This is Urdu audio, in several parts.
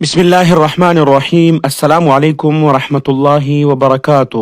بسم اللہ الرحمن الرحیم، السلام علیکم ورحمۃ اللہ وبرکاتہ۔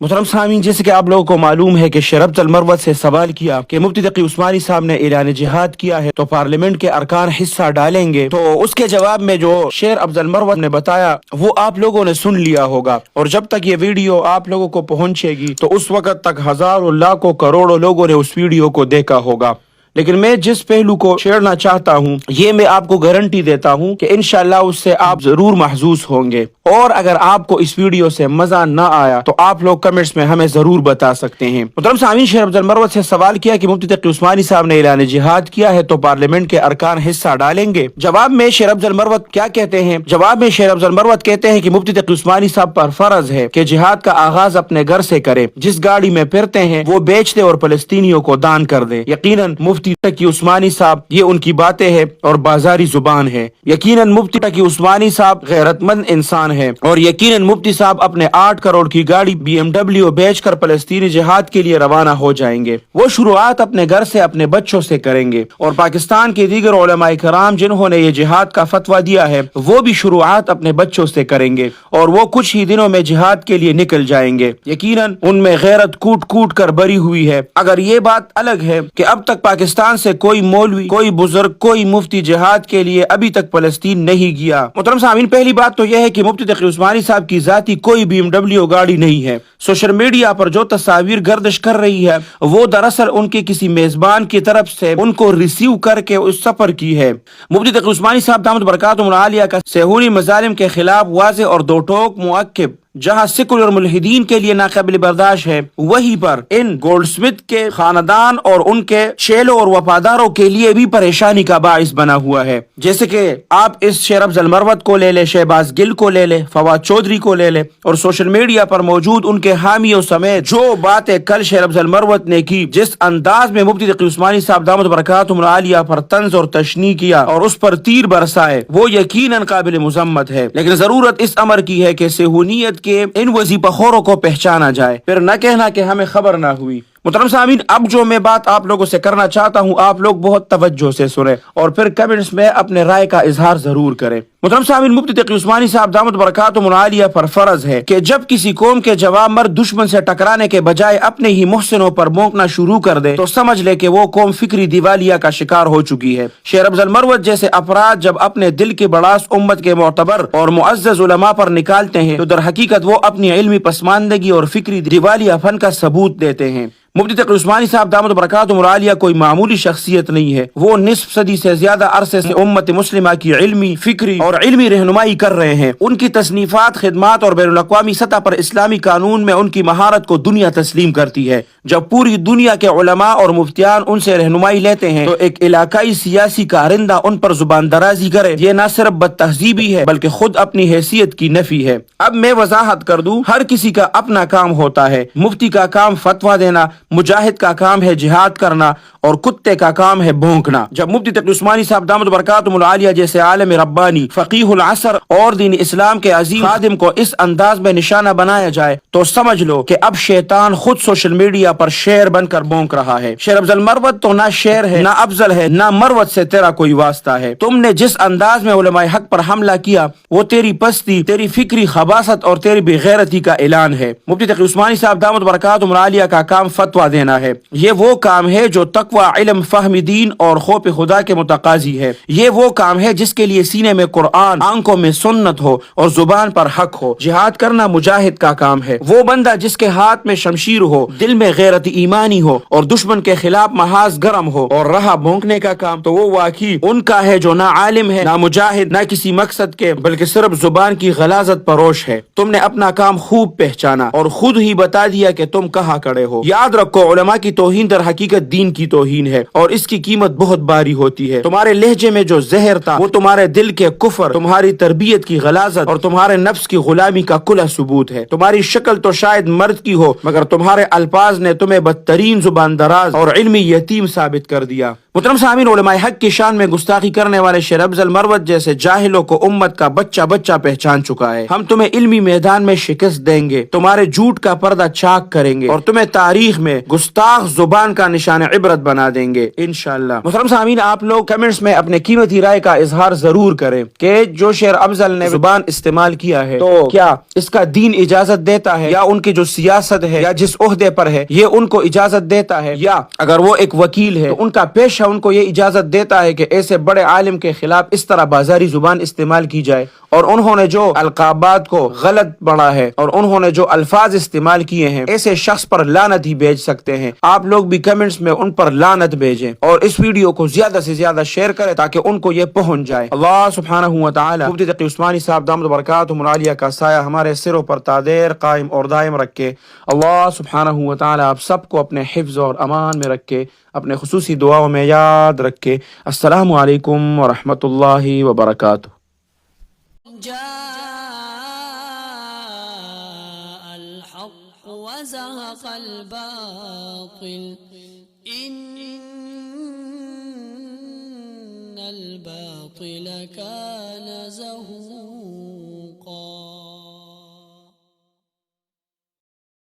محترم سامعین، جیسے کہ آپ لوگوں کو معلوم ہے کہ شیر افضل مروت سے سوال کیا کہ مفتی تقی عثمانی صاحب نے اعلان جہاد کیا ہے تو پارلیمنٹ کے ارکان حصہ ڈالیں گے، تو اس کے جواب میں جو شیر افضل مروت نے بتایا وہ آپ لوگوں نے سن لیا ہوگا، اور جب تک یہ ویڈیو آپ لوگوں کو پہنچے گی تو اس وقت تک ہزاروں لاکھوں کروڑوں لوگوں نے اس ویڈیو کو دیکھا ہوگا۔ لیکن میں جس پہلو کو چھیڑنا چاہتا ہوں، یہ میں آپ کو گارنٹی دیتا ہوں کہ انشاءاللہ اس سے آپ ضرور محظوظ ہوں گے، اور اگر آپ کو اس ویڈیو سے مزہ نہ آیا تو آپ لوگ کمنٹس میں ہمیں ضرور بتا سکتے ہیں۔ محترم سامعین، شیر افضل مروت سے سوال کیا کہ مفتی تقی عثمانی صاحب نے اعلان جہاد کیا ہے تو پارلیمنٹ کے ارکان حصہ ڈالیں گے۔ جواب میں شیر افضل مروت کیا کہتے ہیں؟ جواب میں شیر افضل مروت کہتے ہیں کہ مفتی تقی عثمانی صاحب پر فرض ہے کہ جہاد کا آغاز اپنے گھر سے کرے، جس گاڑی میں پھرتے ہیں وہ بیچ دے اور فلسطینیوں کو دان کر دے۔ یقیناً مفتی تقی عثمانی صاحب یہ ان کی باتیں ہیں اور بازاری زبان ہے۔ یقیناً مفتی تقی عثمانی صاحب غیرت مند انسان ہے، اور یقیناً مفتی صاحب اپنے 8 کروڑ کی گاڑی BMW بیچ کر فلسطینی جہاد کے لیے روانہ ہو جائیں گے۔ وہ شروعات اپنے گھر سے، اپنے بچوں سے کریں گے، اور پاکستان کے دیگر علماء کرام جنہوں نے یہ جہاد کا فتویٰ دیا ہے وہ بھی شروعات اپنے بچوں سے کریں گے، اور وہ کچھ ہی دنوں میں جہاد کے لیے نکل جائیں گے۔ یقیناً ان میں غیرت کوٹ کوٹ کر بری ہوئی ہے۔ اگر یہ بات الگ ہے کہ اب تک پاکستان سے کوئی مولوی، کوئی بزرگ، کوئی مفتی جہاد کے لیے ابھی تک فلسطین نہیں گیا۔ محترم سامعین، پہلی بات تو یہ ہے کہ مفتی تقی عثمانی صاحب کی ذاتی کوئی BMW گاڑی نہیں ہے۔ سوشل میڈیا پر جو تصاویر گردش کر رہی ہے وہ دراصل ان کے کسی میزبان کی طرف سے ان کو ریسیو کر کے اس سفر کی ہے۔ مفتی تقی عثمانی صاحب دامت برکاتہم العالیہ کا صہیونی مظالم کے خلاف واضح اور دو ٹوک موقف جہاں سیکولر ملحدین کے لیے ناقابل برداشت ہے، وہیں پر ان گولڈ سمتھ کے خاندان اور ان کے چیلوں اور وفاداروں کے لیے بھی پریشانی کا باعث بنا ہوا ہے۔ جیسے کہ آپ اس شیر افضل مروت کو لے لے، شہباز گل کو لے لے، فواد چودھری کو لے لے، اور سوشل میڈیا پر موجود ان کے حامیوں سمیت جو باتیں کل شیر افضل مروت نے کی، جس انداز میں مفتی تقی عثمانی صاحب دامت برکاتہم العالیہ پر طنز اور تشنیع کیا اور اس پر تیر برسائے، وہ یقیناً قابل مذمت ہے۔ لیکن ضرورت اس امر کی ہے کہ صہیونیت کے ان وظیفہ خوروں کو پہچانا جائے، پھر نہ کہنا کہ ہمیں خبر نہ ہوئی۔ محترم سامعین، اب جو میں بات آپ لوگوں سے کرنا چاہتا ہوں آپ لوگ بہت توجہ سے سنیں اور پھر کمنٹس میں اپنے رائے کا اظہار ضرور کریں۔ محترم سامعین، مفتی تقی عثمانی صاحب دامت برکاتہم العالیہ پر فرض ہے کہ جب کسی قوم کے جواب مرد دشمن سے ٹکرانے کے بجائے اپنے ہی محسنوں پر بھونکنا شروع کر دے تو سمجھ لے کہ وہ قوم فکری دیوالیہ کا شکار ہو چکی ہے۔ شیر افضل مروت جیسے افراد جب اپنے دل کی بڑاس امت کے معتبر اور معزز علماء پر نکالتے ہیں تو در حقیقت وہ اپنی علمی پسماندگی اور فکری دیوالیہ فن کا ثبوت دیتے ہیں۔ مفتی تقی عثمانی صاحب دامت برکاتہم العالیہ کوئی معمولی شخصیت نہیں ہے، وہ نصف صدی سے زیادہ عرصے سے امت مسلمہ کی علمی، فکری اور علمی رہنمائی کر رہے ہیں۔ ان کی تصنیفات، خدمات اور بین الاقوامی سطح پر اسلامی قانون میں ان کی مہارت کو دنیا تسلیم کرتی ہے۔ جب پوری دنیا کے علماء اور مفتیان ان سے رہنمائی لیتے ہیں تو ایک علاقائی سیاسی کارندہ ان پر زبان درازی کرے، یہ نہ صرف بد تہذیبی ہے بلکہ خود اپنی حیثیت کی نفی ہے۔ اب میں وضاحت کر دوں، ہر کسی کا اپنا کام ہوتا ہے۔ مفتی کا کام فتویٰ دینا، مجاہد کا کام ہے جہاد کرنا، اور کتے کا کام ہے بھونکنا۔ جب مفتی تقی عثمانی صاحب دامت برکاتہم العالیہ جیسے عالم ربانی، فقیہ العصر اور دین اسلام کے عظیم خادم کو اس انداز میں نشانہ بنایا جائے تو سمجھ لو کہ اب شیطان خود سوشل میڈیا پر شیر بن کر بھونک رہا ہے۔ شیر افضل مروت تو نہ شیر ہے، نہ افضل ہے، نہ مروت سے تیرا کوئی واسطہ ہے۔ تم نے جس انداز میں علماء حق پر حملہ کیا وہ تیری پستی، تیری فکری خباثت اور تیری بغیرتی کا اعلان ہے۔ مفتی تقی عثمانی صاحب دامت برکاتہم العالیہ کا کام فتویٰ دینا ہے۔ یہ وہ کام ہے جو تقوی، علم، فہم دین اور خوف خدا کے متقاضی ہے۔ یہ وہ کام ہے جس کے لیے سینے میں قرآن، آنکھوں میں سنت ہو اور زبان پر حق ہو۔ جہاد کرنا مجاہد کا کام ہے۔ وہ بندہ جس کے ہاتھ میں شمشیر ہو، دل میں غیرت ایمانی ہو اور دشمن کے خلاف محاذ گرم ہو اور رہا بھونکنے کا کام، تو وہ واقعی ان کا ہے جو نہ عالم ہے، نہ مجاہد، نہ کسی مقصد کے بلکہ صرف زبان کی غلاظت پروش ہے۔ تم نے اپنا کام خوب پہچانا اور خود ہی بتا دیا کہ تم کہاں کھڑے ہو۔ یاد رکھو، علماء کی توہین در حقیقت دین کی توہین ہے اور اس کی قیمت بہت باری ہوتی ہے۔ تمہارے لہجے میں جو زہر تھا وہ تمہارے دل کے کفر، تمہاری تربیت کی غلاظت اور تمہارے نفس کی غلامی کا کھلا ثبوت ہے۔ تمہاری شکل تو شاید مرد کی ہو مگر تمہارے الفاظ نے تمہیں بدترین زبان دراز اور علمی یتیم ثابت کر دیا۔ محترم سامعین، علماء حق کی شان میں گستاخی کرنے والے شیر افضل مروت جیسے جاہلوں کو امت کا بچہ بچہ پہچان چکا ہے۔ ہم تمہیں علمی میدان میں شکست دیں گے، تمہارے جھوٹ کا پردہ چاک کریں گے اور تمہیں تاریخ میں گستاخ زبان کا نشان عبرت بنا دیں گے انشاءاللہ۔ محترم سامعین، آپ لوگ کمنٹس میں اپنے قیمتی رائے کا اظہار ضرور کریں کہ جو شیر افضل نے زبان استعمال کیا ہے تو کیا اس کا دین اجازت دیتا ہے، یا ان کی جو سیاست ہے یا جس عہدے پر ہے یہ ان کو اجازت دیتا ہے، یا اگر وہ ایک وکیل ہے تو ان کا پیشہ ان کو یہ اجازت دیتا ہے کہ ایسے بڑے عالم کے خلاف اس طرح بازاری زبان استعمال کی جائے۔ اور انہوں نے جو القابات کو غلط پڑھا ہے اور انہوں نے جو الفاظ استعمال کیے ہیں، ایسے شخص پر لعنت ہی بھیج سکتے ہیں۔ آپ لوگ بھی کمنٹس میں ان پر لعنت بھیجیں اور اس ویڈیو کو زیادہ سے زیادہ شیئر کریں تاکہ ان کو یہ پہنچ جائے۔ اللہ سبحانہ و تعالی مفتی تقی عثمانی صاحب دامت برکاتہم العالیہ کا سایہ ہمارے سروں پر تادیر قائم اور دائم رکھے۔ اللہ سبحانہ و تعالی آپ سب کو اپنے حفظ اور امان میں رکھے، اپنے خصوصی دعاؤں میں یاد رکھے۔ السلام علیکم ورحمۃ اللہ وبرکاتہ۔ جاء الحق وزهق الباطل إن الباطل كان